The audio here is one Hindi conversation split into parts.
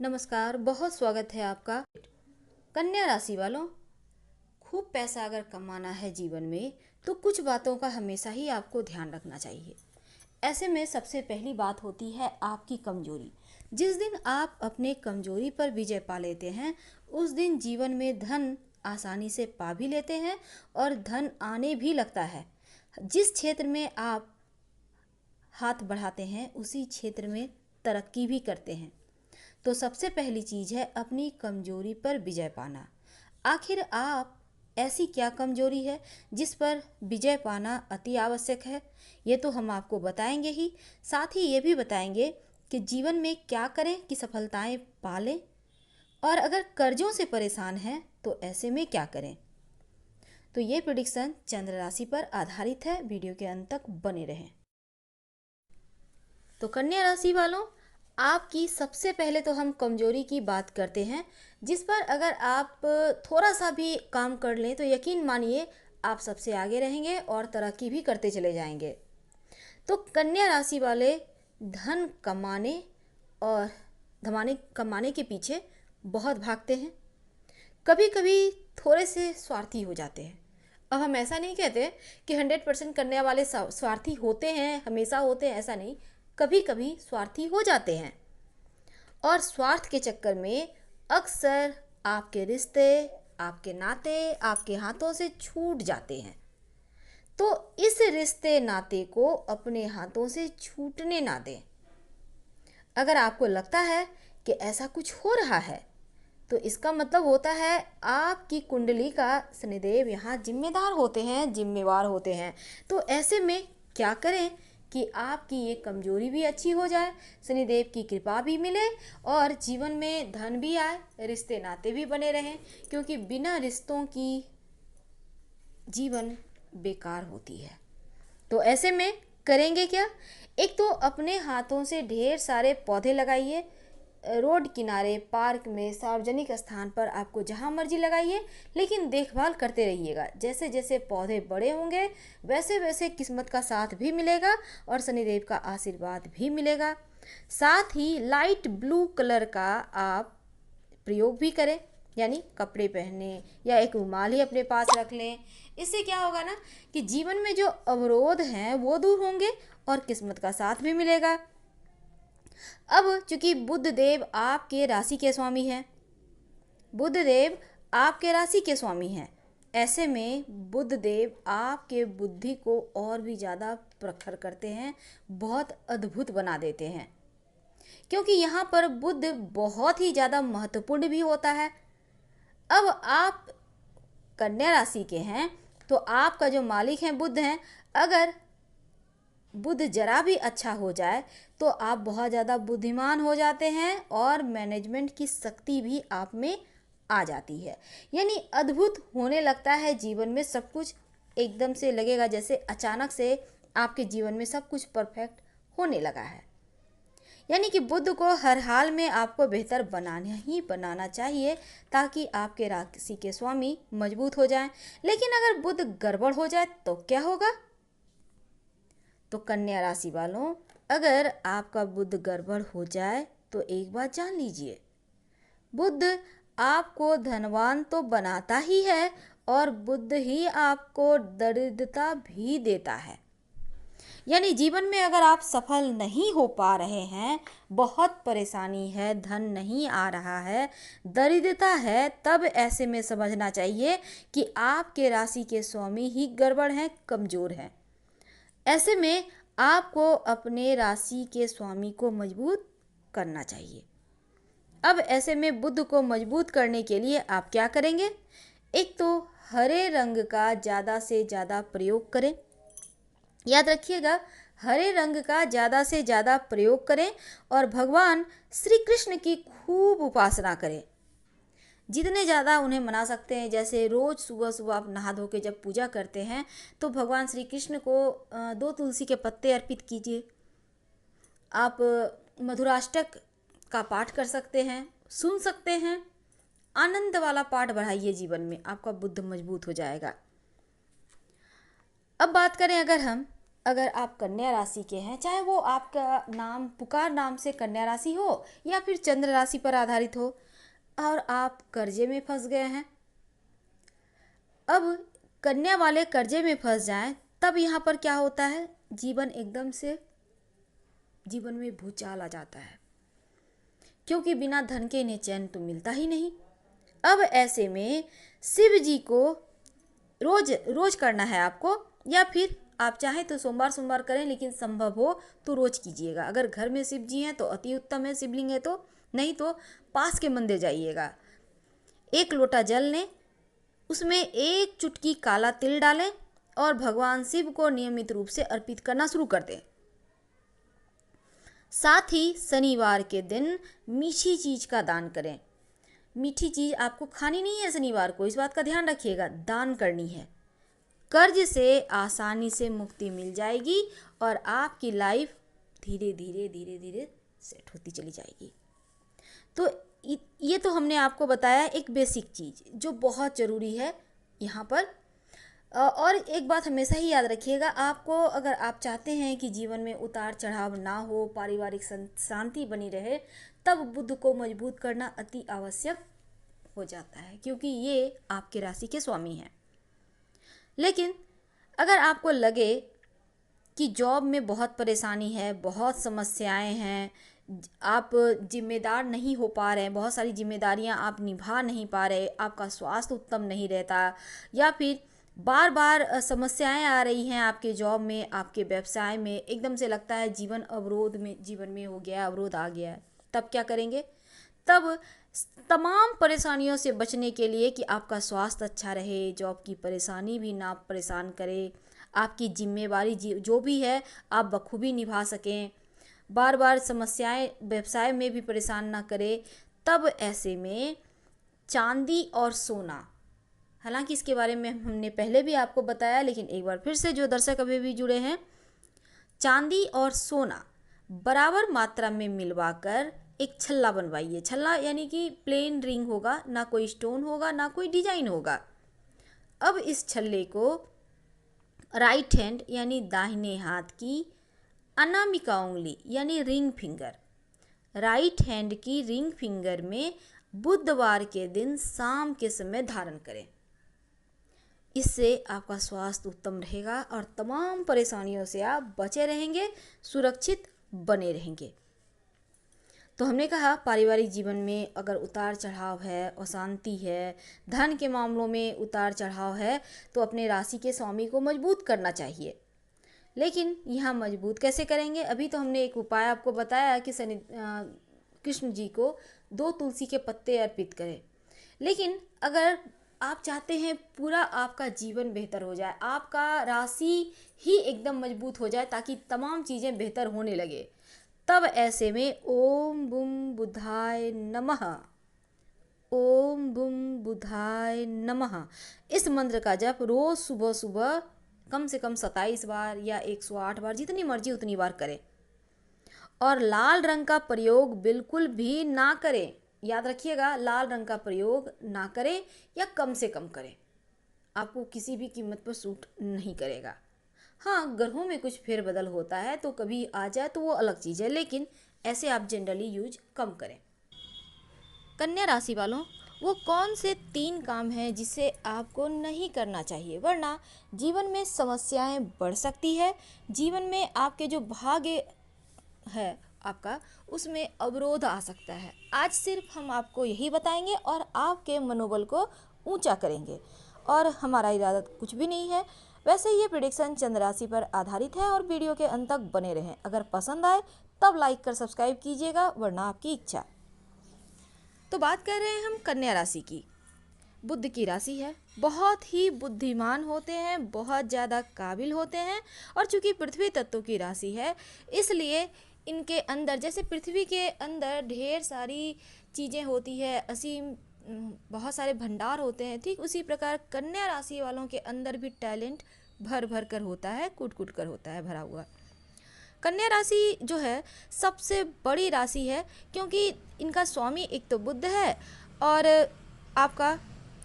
नमस्कार, बहुत स्वागत है आपका। कन्या राशि वालों, खूब पैसा अगर कमाना है जीवन में तो कुछ बातों का हमेशा ही आपको ध्यान रखना चाहिए। ऐसे में सबसे पहली बात होती है आपकी कमजोरी। जिस दिन आप अपने कमजोरी पर विजय पा लेते हैं उस दिन जीवन में धन आसानी से पा भी लेते हैं और धन आने भी लगता है। जिस क्षेत्र में आप हाथ बढ़ाते हैं उसी क्षेत्र में तरक्की भी करते हैं। तो सबसे पहली चीज़ है अपनी कमजोरी पर विजय पाना। आखिर आप ऐसी क्या कमजोरी है जिस पर विजय पाना अति आवश्यक है, ये तो हम आपको बताएंगे ही। साथ ही ये भी बताएंगे कि जीवन में क्या करें कि सफलताएं पा लें, और अगर कर्जों से परेशान हैं तो ऐसे में क्या करें। तो ये प्रेडिक्शन चंद्र राशि पर आधारित है। वीडियो के अंत तक बने रहें। तो कन्या राशि वालों, आपकी सबसे पहले तो हम कमजोरी की बात करते हैं, जिस पर अगर आप थोड़ा सा भी काम कर लें तो यकीन मानिए आप सबसे आगे रहेंगे और तरक्की भी करते चले जाएंगे। तो कन्या राशि वाले धन कमाने और धमाने कमाने के पीछे बहुत भागते हैं, कभी कभी थोड़े से स्वार्थी हो जाते हैं। अब हम ऐसा नहीं कहते कि 100% करने वाले स्वार्थी होते हैं, हमेशा होते हैं, ऐसा नहीं। कभी कभी स्वार्थी हो जाते हैं और स्वार्थ के चक्कर में अक्सर आपके रिश्ते, आपके नाते आपके हाथों से छूट जाते हैं। तो इस रिश्ते नाते को अपने हाथों से छूटने ना दें। अगर आपको लगता है कि ऐसा कुछ हो रहा है तो इसका मतलब होता है आपकी कुंडली का शनिदेव यहाँ जिम्मेदार होते हैं, जिम्मेवार होते हैं। तो ऐसे में क्या करें कि आपकी ये कमजोरी भी अच्छी हो जाए, शनिदेव की कृपा भी मिले और जीवन में धन भी आए, रिश्ते नाते भी बने रहें। क्योंकि बिना रिश्तों की जीवन बेकार होती है। तो ऐसे में करेंगे क्या? एक तो अपने हाथों से ढेर सारे पौधे लगाइए। रोड किनारे, पार्क में, सार्वजनिक स्थान पर आपको जहाँ मर्जी लगाइए, लेकिन देखभाल करते रहिएगा। जैसे जैसे पौधे बड़े होंगे वैसे वैसे किस्मत का साथ भी मिलेगा और शनिदेव का आशीर्वाद भी मिलेगा। साथ ही लाइट ब्लू कलर का आप प्रयोग भी करें, यानी कपड़े पहने या एक रुमाल ही अपने पास रख लें। इससे क्या होगा ना कि जीवन में जो अवरोध हैं वो दूर होंगे और किस्मत का साथ भी मिलेगा। अब चूंकि बुध देव आपके राशि के स्वामी हैं, बुध देव आपके राशि के स्वामी हैं, ऐसे में बुध देव आपके बुद्धि को और भी ज़्यादा प्रखर करते हैं, बहुत अद्भुत बना देते हैं। क्योंकि यहाँ पर बुध बहुत ही ज़्यादा महत्वपूर्ण भी होता है। अब आप कन्या राशि के हैं तो आपका जो मालिक है बुध हैं। अगर बुध जरा भी अच्छा हो जाए तो आप बहुत ज़्यादा बुद्धिमान हो जाते हैं और मैनेजमेंट की शक्ति भी आप में आ जाती है। यानी अद्भुत होने लगता है जीवन में सब कुछ, एकदम से लगेगा जैसे अचानक से आपके जीवन में सब कुछ परफेक्ट होने लगा है। यानी कि बुध को हर हाल में आपको बेहतर बनाना ही बनाना चाहिए ताकि आपके राशि के स्वामी मजबूत हो जाएं। लेकिन अगर बुध गड़बड़ हो जाए तो क्या होगा? तो कन्या राशि वालों, अगर आपका बुध गड़बड़ हो जाए तो एक बात जान लीजिए, बुध आपको धनवान तो बनाता ही है और बुध ही आपको दरिद्रता भी देता है। यानी जीवन में अगर आप सफल नहीं हो पा रहे हैं, बहुत परेशानी है, धन नहीं आ रहा है, दरिद्रता है, तब ऐसे में समझना चाहिए कि आपके राशि के स्वामी ही गड़बड़ हैं, कमज़ोर हैं। ऐसे में आपको अपने राशि के स्वामी को मजबूत करना चाहिए। अब ऐसे में बुध को मजबूत करने के लिए आप क्या करेंगे? एक तो हरे रंग का ज़्यादा से ज़्यादा प्रयोग करें। याद रखिएगा, हरे रंग का ज़्यादा से ज़्यादा प्रयोग करें और भगवान श्री कृष्ण की खूब उपासना करें। जितने ज़्यादा उन्हें मना सकते हैं, जैसे रोज़ सुबह सुबह आप नहा धो के जब पूजा करते हैं तो भगवान श्री कृष्ण को 2 तुलसी के पत्ते अर्पित कीजिए। आप मधुराष्टक का पाठ कर सकते हैं, सुन सकते हैं। आनंद वाला पाठ बढ़ाइए जीवन में, आपका बुद्ध मजबूत हो जाएगा। अब बात करें अगर हम अगर आप कन्या राशि के हैं, चाहे वो आपका नाम पुकार नाम से कन्या राशि हो या फिर चंद्र राशि पर आधारित हो, और आप कर्जे में फंस गए हैं, अब कन्या वाले कर्जे में फंस जाएं, तब यहाँ पर क्या होता है, जीवन एकदम से जीवन में भूचाल आ जाता है, क्योंकि बिना धन के इन्हें चैन तो मिलता ही नहीं। अब ऐसे में शिव जी को रोज रोज करना है आपको, या फिर आप चाहें तो सोमवार सोमवार करें, लेकिन संभव हो तो रोज कीजिएगा। अगर घर में शिव जी हैं तो अति उत्तम है, शिवलिंग है तो, नहीं तो पास के मंदिर जाइएगा। एक लोटा जल लें, उसमें एक चुटकी काला तिल डालें और भगवान शिव को नियमित रूप से अर्पित करना शुरू कर दें। साथ ही शनिवार के दिन मीठी चीज का दान करें। मीठी चीज आपको खानी नहीं है शनिवार को, इस बात का ध्यान रखिएगा, दान करनी है। कर्ज से आसानी से मुक्ति मिल जाएगी और आपकी लाइफ धीरे धीरे धीरे धीरे सेट होती चली जाएगी। तो ये तो हमने आपको बताया एक बेसिक चीज़ जो बहुत ज़रूरी है यहाँ पर। और एक बात हमेशा ही याद रखिएगा, आपको अगर आप चाहते हैं कि जीवन में उतार चढ़ाव ना हो, पारिवारिक शांति बनी रहे, तब बुध को मजबूत करना अति आवश्यक हो जाता है, क्योंकि ये आपके राशि के स्वामी हैं। लेकिन अगर आपको लगे कि जॉब में बहुत परेशानी है, बहुत समस्याएं हैं, आप जिम्मेदार नहीं हो पा रहे हैं, बहुत सारी जिम्मेदारियां आप निभा नहीं पा रहे, आपका स्वास्थ्य उत्तम नहीं रहता, या फिर बार बार समस्याएं आ रही हैं आपके जॉब में, आपके व्यवसाय में, एकदम से लगता है जीवन में हो गया, अवरोध आ गया है, तब क्या करेंगे? तब तमाम परेशानियों से बचने के लिए कि आपका स्वास्थ्य अच्छा रहे, जॉब की परेशानी भी ना परेशान करे, आपकी जिम्मेवारी जो भी है आप बखूबी निभा सकें, बार बार समस्याएं व्यवसाय में भी परेशान ना करे, तब ऐसे में चांदी और सोना, हालांकि इसके बारे में हमने पहले भी आपको बताया, लेकिन एक बार फिर से जो दर्शक अभी भी जुड़े हैं, चांदी और सोना बराबर मात्रा में मिलवाकर एक छल्ला बनवाइए। छल्ला यानी कि प्लेन रिंग होगा, ना कोई स्टोन होगा, ना कोई डिजाइन होगा। अब इस छल्ले को राइट हैंड यानी दाहिने हाथ की अनामिका उंगली यानी रिंग फिंगर, राइट हैंड की रिंग फिंगर में बुधवार के दिन शाम के समय धारण करें। इससे आपका स्वास्थ्य उत्तम रहेगा और तमाम परेशानियों से आप बचे रहेंगे, सुरक्षित बने रहेंगे। तो हमने कहा पारिवारिक जीवन में अगर उतार चढ़ाव है, अशांति है, धन के मामलों में उतार चढ़ाव है, तो अपने राशि के स्वामी को मजबूत करना चाहिए। लेकिन यहाँ मजबूत कैसे करेंगे? अभी तो हमने एक उपाय आपको बताया कि कृष्ण जी को 2 तुलसी के पत्ते अर्पित करें। लेकिन अगर आप चाहते हैं पूरा आपका जीवन बेहतर हो जाए, आपका राशि ही एकदम मजबूत हो जाए ताकि तमाम चीज़ें बेहतर होने लगे, तब ऐसे में ओम बुम बुधाय नमः, ओम बुम बुधाय नमः, इस मंत्र का जप रोज सुबह सुबह कम से कम 27 बार या 108 बार, जितनी मर्जी उतनी बार करें। और लाल रंग का प्रयोग बिल्कुल भी ना करें, याद रखिएगा, लाल रंग का प्रयोग ना करें या कम से कम करें, आपको किसी भी कीमत पर सूट नहीं करेगा। हाँ, ग्रहों में कुछ फेरबदल होता है तो कभी आ जाए तो वो अलग चीज़ है, लेकिन ऐसे आप जनरली यूज कम करें। कन्या राशि वालों, वो कौन से 3 काम हैं जिसे आपको नहीं करना चाहिए, वरना जीवन में समस्याएं बढ़ सकती है, जीवन में आपके जो भाग्य है आपका उसमें अवरोध आ सकता है। आज सिर्फ हम आपको यही बताएंगे और आपके मनोबल को ऊंचा करेंगे, और हमारा इरादा कुछ भी नहीं है। वैसे ये प्रेडिक्शन चंद्र राशि पर आधारित है और वीडियो के अंत तक बने रहें। अगर पसंद आए तब लाइक कर सब्सक्राइब कीजिएगा, वरना आपकी इच्छा। तो बात कर रहे हैं हम कन्या राशि की। बुध की राशि है, बहुत ही बुद्धिमान होते हैं, बहुत ज़्यादा काबिल होते हैं, और चूंकि पृथ्वी तत्व की राशि है इसलिए इनके अंदर, जैसे पृथ्वी के अंदर ढेर सारी चीज़ें होती है, असीम बहुत सारे भंडार होते हैं, ठीक उसी प्रकार कन्या राशि वालों के अंदर भी टैलेंट भर भर कर होता है, कूट कूट कर होता है भरा हुआ। कन्या राशि जो है सबसे बड़ी राशि है, क्योंकि इनका स्वामी एक तो बुध है और आपका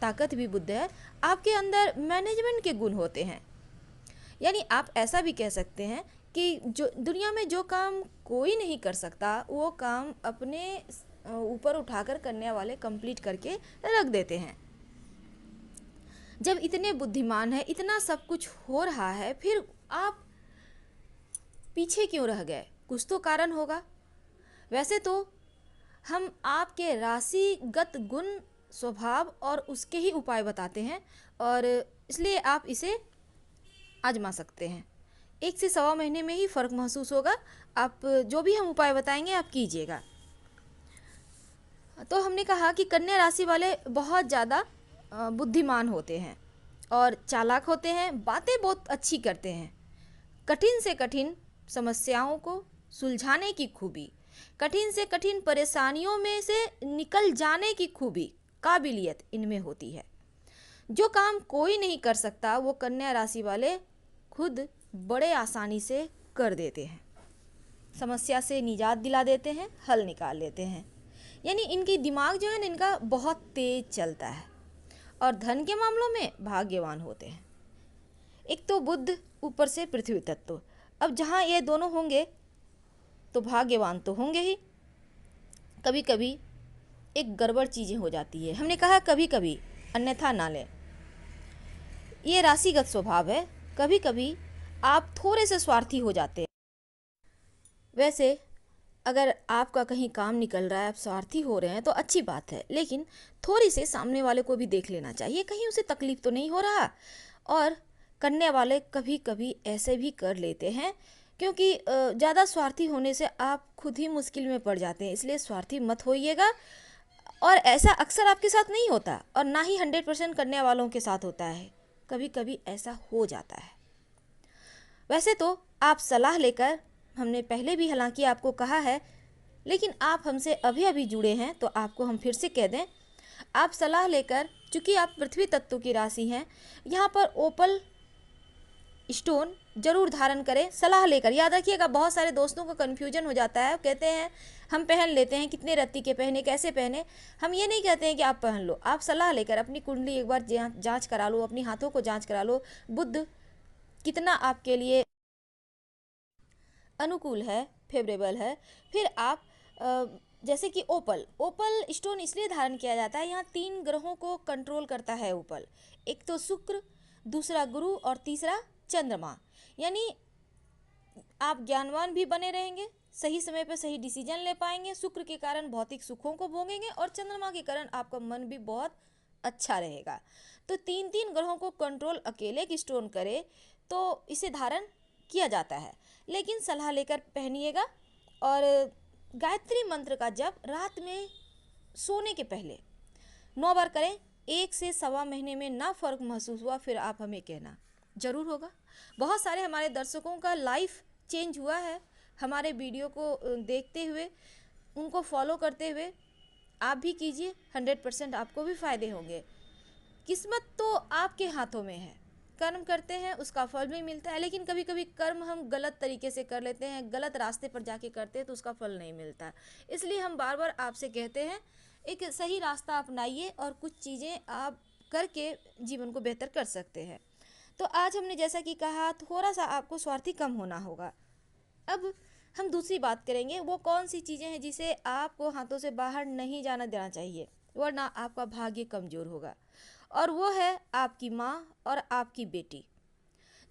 ताकत भी बुध है। आपके अंदर मैनेजमेंट के गुण होते हैं, यानी आप ऐसा भी कह सकते हैं कि जो दुनिया में जो काम कोई नहीं कर सकता वो काम अपने ऊपर उठाकर करने वाले कंप्लीट करके रख देते हैं। जब इतने बुद्धिमान है, इतना सब कुछ हो रहा है, फिर आप पीछे क्यों रह गए? कुछ तो कारण होगा। वैसे तो हम आपके राशिगत गुण, स्वभाव और उसके ही उपाय बताते हैं, और इसलिए आप इसे आजमा सकते हैं। 1 से सवा महीने में ही फ़र्क महसूस होगा। आप जो भी हम उपाय बताएंगे आप कीजिएगा। तो हमने कहा कि कन्या राशि वाले बहुत ज़्यादा बुद्धिमान होते हैं और चालाक होते हैं, बातें बहुत अच्छी करते हैं। कठिन से कठिन समस्याओं को सुलझाने की खूबी, कठिन से कठिन परेशानियों में से निकल जाने की खूबी, काबिलियत इनमें होती है। जो काम कोई नहीं कर सकता वो कन्या राशि वाले खुद बड़े आसानी से कर देते हैं। समस्या से निजात दिला देते हैं, हल निकाल लेते हैं। यानी इनकी दिमाग जो है ना, इनका बहुत तेज चलता है। और धन के मामलों में भाग्यवान होते हैं। एक तो बुध, ऊपर से पृथ्वी तत्व। अब जहाँ ये दोनों होंगे तो भाग्यवान तो होंगे ही। कभी कभी एक गड़बड़ चीज़ें हो जाती है, हमने कहा कभी कभी, अन्यथा ना लें। ये राशिगत स्वभाव है। कभी कभी आप थोड़े से स्वार्थी हो जाते हैं। वैसे अगर आपका कहीं काम निकल रहा है, आप स्वार्थी हो रहे हैं तो अच्छी बात है, लेकिन थोड़ी से सामने वाले को भी देख लेना चाहिए, कहीं उसे तकलीफ तो नहीं हो रहा। और करने वाले कभी कभी ऐसे भी कर लेते हैं, क्योंकि ज़्यादा स्वार्थी होने से आप खुद ही मुश्किल में पड़ जाते हैं। इसलिए स्वार्थी मत होइएगा। और ऐसा अक्सर आपके साथ नहीं होता, और ना ही 100% करने वालों के साथ होता है, कभी कभी ऐसा हो जाता है। वैसे तो आप सलाह लेकर, हमने पहले भी हालांकि आपको कहा है, लेकिन आप हमसे अभी अभी जुड़े हैं तो आपको हम फिर से कह दें, आप सलाह लेकर, चूँकि आप पृथ्वी तत्व की राशि हैं, यहाँ पर ओपल स्टोन जरूर धारण करें सलाह लेकर। याद रखिएगा, बहुत सारे दोस्तों को कन्फ्यूजन हो जाता है, कहते हैं हम पहन लेते हैं, कितने रत्ती के पहने, कैसे पहने। हम ये नहीं कहते हैं कि आप पहन लो, आप सलाह लेकर अपनी कुंडली एक बार जांच करा लो, अपनी हाथों को जांच करा लो, बुध कितना आपके लिए अनुकूल है, फेवरेबल है। फिर आप जैसे कि ओपल स्टोन इसलिए धारण किया जाता है, यहाँ 3 ग्रहों को कंट्रोल करता है ओपल। एक तो शुक्र, दूसरा गुरु और तीसरा चंद्रमा। यानी आप ज्ञानवान भी बने रहेंगे, सही समय पर सही डिसीजन ले पाएंगे, शुक्र के कारण भौतिक सुखों को भोगेंगे, और चंद्रमा के कारण आपका मन भी बहुत अच्छा रहेगा। तो 3 ग्रहों को कंट्रोल अकेले की स्टोन करे तो इसे धारण किया जाता है, लेकिन सलाह लेकर पहनिएगा। और गायत्री मंत्र का जप रात में सोने के पहले 9 बार करें। 1 से सवा महीने में ना फ़र्क महसूस हुआ फिर आप हमें कहना, ज़रूर होगा। बहुत सारे हमारे दर्शकों का लाइफ चेंज हुआ है हमारे वीडियो को देखते हुए, उनको फॉलो करते हुए। आप भी कीजिए, 100% आपको भी फ़ायदे होंगे। किस्मत तो आपके हाथों में है, कर्म करते हैं उसका फल भी मिलता है, लेकिन कभी कभी कर्म हम गलत तरीके से कर लेते हैं, गलत रास्ते पर जाके करते हैं तो उसका फल नहीं मिलता। इसलिए हम बार बार आपसे कहते हैं, एक सही रास्ता अपनाइए और कुछ चीज़ें आप करके जीवन को बेहतर कर सकते हैं। तो आज हमने जैसा कि कहा, थोड़ा सा आपको स्वार्थी कम होना होगा। अब हम दूसरी बात करेंगे, वो कौन सी चीज़ें हैं जिसे आपको हाथों से बाहर नहीं जाना देना चाहिए, वरना आपका भाग्य कमज़ोर होगा। और वो है आपकी माँ और आपकी बेटी।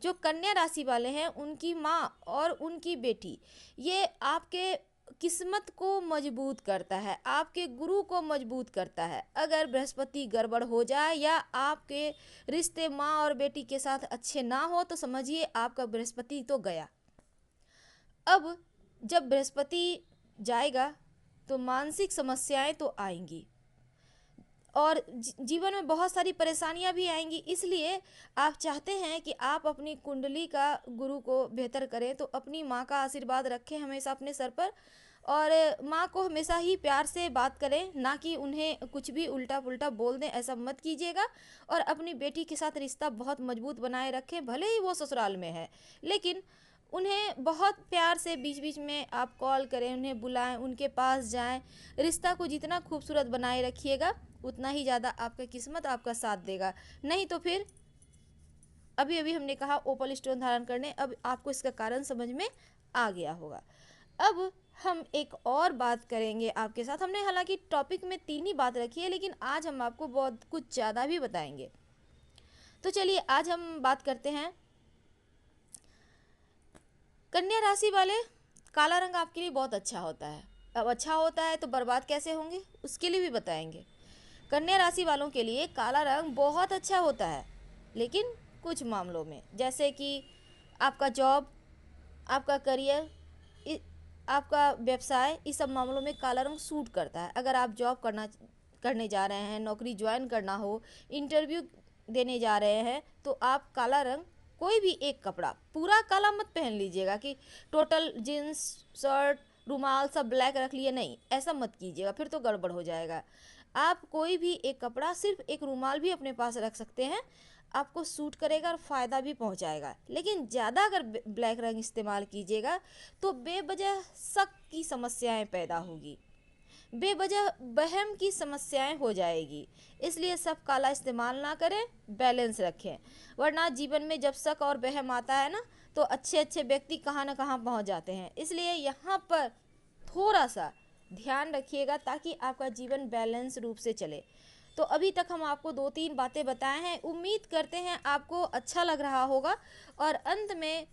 जो कन्या राशि वाले हैं, उनकी माँ और उनकी बेटी, ये आपके किस्मत को मजबूत करता है, आपके गुरु को मजबूत करता है। अगर बृहस्पति गड़बड़ हो जाए या आपके रिश्ते माँ और बेटी के साथ अच्छे ना हो तो समझिए आपका बृहस्पति तो गया। अब जब बृहस्पति जाएगा तो मानसिक समस्याएं तो आएंगी और जीवन में बहुत सारी परेशानियां भी आएंगी। इसलिए आप चाहते हैं कि आप अपनी कुंडली का गुरु को बेहतर करें तो अपनी माँ का आशीर्वाद रखें हमेशा अपने सर पर, और माँ को हमेशा ही प्यार से बात करें, ना कि उन्हें कुछ भी उल्टा पुल्टा बोल दें, ऐसा मत कीजिएगा। और अपनी बेटी के साथ रिश्ता बहुत मजबूत बनाए रखें, भले ही वो ससुराल में है, लेकिन उन्हें बहुत प्यार से बीच बीच में आप कॉल करें, उन्हें बुलाएं, उनके पास जाएं। रिश्ता को जितना खूबसूरत बनाए रखिएगा उतना ही ज़्यादा आपका किस्मत आपका साथ देगा। नहीं तो फिर अभी अभी हमने कहा ओपल स्टोन धारण करने, अब आपको इसका कारण समझ में आ गया होगा। अब हम एक और बात करेंगे आपके साथ। हमने हालांकि टॉपिक में 3 ही बात रखी है, लेकिन आज हम आपको बहुत कुछ ज़्यादा भी बताएंगे। तो चलिए आज हम बात करते हैं कन्या राशि वाले। काला रंग आपके लिए बहुत अच्छा होता है। अब अच्छा होता है तो बर्बाद कैसे होंगे उसके लिए भी बताएंगे। कन्या राशि वालों के लिए काला रंग बहुत अच्छा होता है, लेकिन कुछ मामलों में, जैसे कि आपका जॉब, आपका करियर, आपका व्यवसाय, इस सब मामलों में काला रंग सूट करता है। अगर आप जॉब करने जा रहे हैं, नौकरी ज्वाइन करना हो, इंटरव्यू देने जा रहे हैं, तो आप काला रंग, कोई भी एक कपड़ा पूरा काला मत पहन लीजिएगा कि टोटल जीन्स शर्ट रुमाल सब ब्लैक रख लिए, नहीं, ऐसा मत कीजिएगा, फिर तो गड़बड़ हो जाएगा। आप कोई भी एक कपड़ा, सिर्फ एक रुमाल भी अपने पास रख सकते हैं, आपको सूट करेगा और फ़ायदा भी पहुंचाएगा। लेकिन ज़्यादा अगर ब्लैक रंग इस्तेमाल कीजिएगा तो बेवजह शक की समस्याएं पैदा होगी, बेवजह वहम की समस्याएं हो जाएगी। इसलिए सब काला इस्तेमाल ना करें, बैलेंस रखें, वरना जीवन में जब शक और वहम आता है ना, तो अच्छे अच्छे व्यक्ति कहाँ ना कहाँ पहुँच जाते हैं। इसलिए यहाँ पर थोड़ा सा ध्यान रखिएगा ताकि आपका जीवन बैलेंस रूप से चले। तो अभी तक हम आपको 2-3 बातें बताए हैं, उम्मीद करते हैं आपको अच्छा लग रहा होगा। और अंत में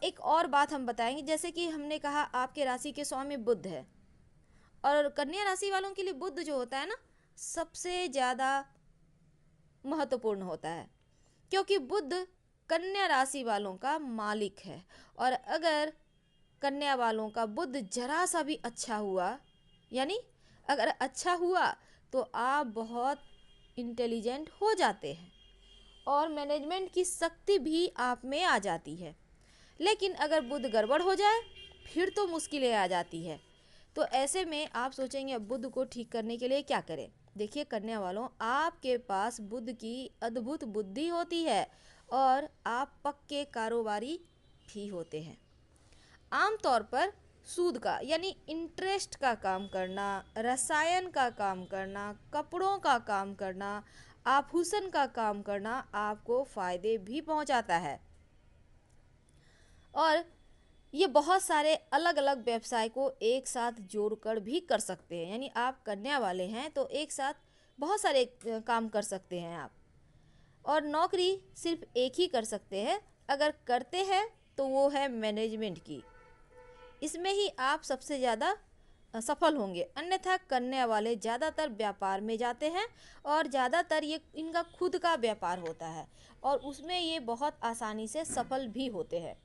एक और बात हम बताएंगे, जैसे कि हमने कहा आपके राशि के स्वामी बुध है, और कन्या राशि वालों के लिए बुध जो होता है ना, सबसे ज़्यादा महत्वपूर्ण होता है, क्योंकि बुध कन्या राशि वालों का मालिक है। और अगर कन्या वालों का बुध जरा सा भी अच्छा हुआ, यानी अगर अच्छा हुआ, तो आप बहुत इंटेलिजेंट हो जाते हैं और मैनेजमेंट की शक्ति भी आप में आ जाती है। लेकिन अगर बुध गड़बड़ हो जाए फिर तो मुश्किलें आ जाती है। तो ऐसे में आप सोचेंगे अब बुध को ठीक करने के लिए क्या करें। देखिए कन्या वालों, आपके पास बुध की अद्भुत बुद्धि होती है और आप पक्के कारोबारी भी होते हैं। आमतौर पर सूद का यानी इंटरेस्ट का काम करना, रसायन का काम करना, कपड़ों का काम करना, आभूषण का काम करना आपको फायदे भी पहुंचाता है। और ये बहुत सारे अलग अलग व्यवसाय को एक साथ जोड़कर भी कर सकते हैं, यानी आप कन्या वाले हैं तो एक साथ बहुत सारे काम कर सकते हैं आप। और नौकरी सिर्फ एक ही कर सकते हैं, अगर करते हैं तो वो है मैनेजमेंट की, इसमें ही आप सबसे ज़्यादा सफल होंगे। अन्यथा कन्या वाले ज़्यादातर व्यापार में जाते हैं और ज़्यादातर ये इनका खुद का व्यापार होता है और उसमें ये बहुत आसानी से सफल भी होते हैं।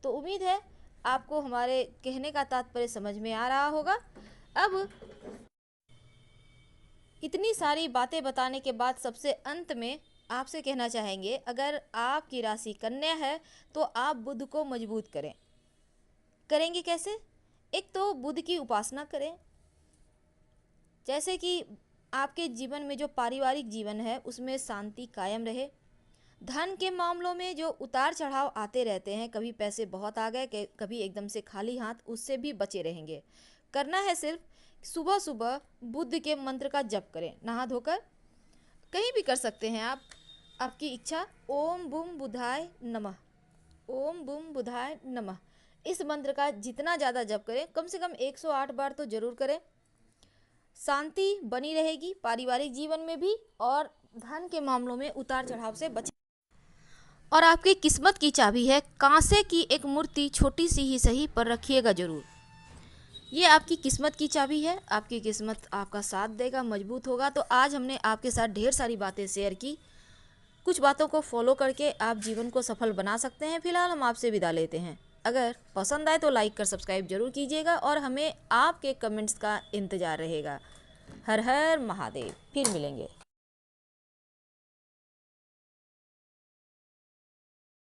तो उम्मीद है आपको हमारे कहने का तात्पर्य समझ में आ रहा होगा। अब इतनी सारी बातें बताने के बाद सबसे अंत में आपसे कहना चाहेंगे, अगर आपकी राशि कन्या है तो आप बुध को मजबूत करें। करेंगे कैसे? एक तो बुध की उपासना करें, जैसे कि आपके जीवन में जो पारिवारिक जीवन है उसमें शांति कायम रहे। धन के मामलों में जो उतार चढ़ाव आते रहते हैं, कभी पैसे बहुत आ गए, कभी एकदम से खाली हाथ, उससे भी बचे रहेंगे। करना है सिर्फ सुबह सुबह बुध के मंत्र का जप करें, नहा धोकर, कहीं भी कर सकते हैं आप, आपकी इच्छा। ओम बुम बुधाय नमः, ओम बुम बुधाय नमः, इस मंत्र का जितना ज़्यादा जप करें, कम से कम 108 बार तो जरूर करें। शांति बनी रहेगी पारिवारिक जीवन में भी और धन के मामलों में उतार चढ़ाव से बचे। और आपकी किस्मत की चाबी है कांसे की एक मूर्ति, छोटी सी ही सही, पर रखिएगा जरूर। ये आपकी किस्मत की चाबी है, आपकी किस्मत आपका साथ देगा, मजबूत होगा। तो आज हमने आपके साथ ढेर सारी बातें शेयर की, कुछ बातों को फॉलो करके आप जीवन को सफल बना सकते हैं। फिलहाल हम आपसे विदा लेते हैं। अगर पसंद आए तो लाइक कर सब्सक्राइब जरूर कीजिएगा और हमें आपके कमेंट्स का इंतज़ार रहेगा। हर हर महादेव, फिर मिलेंगे।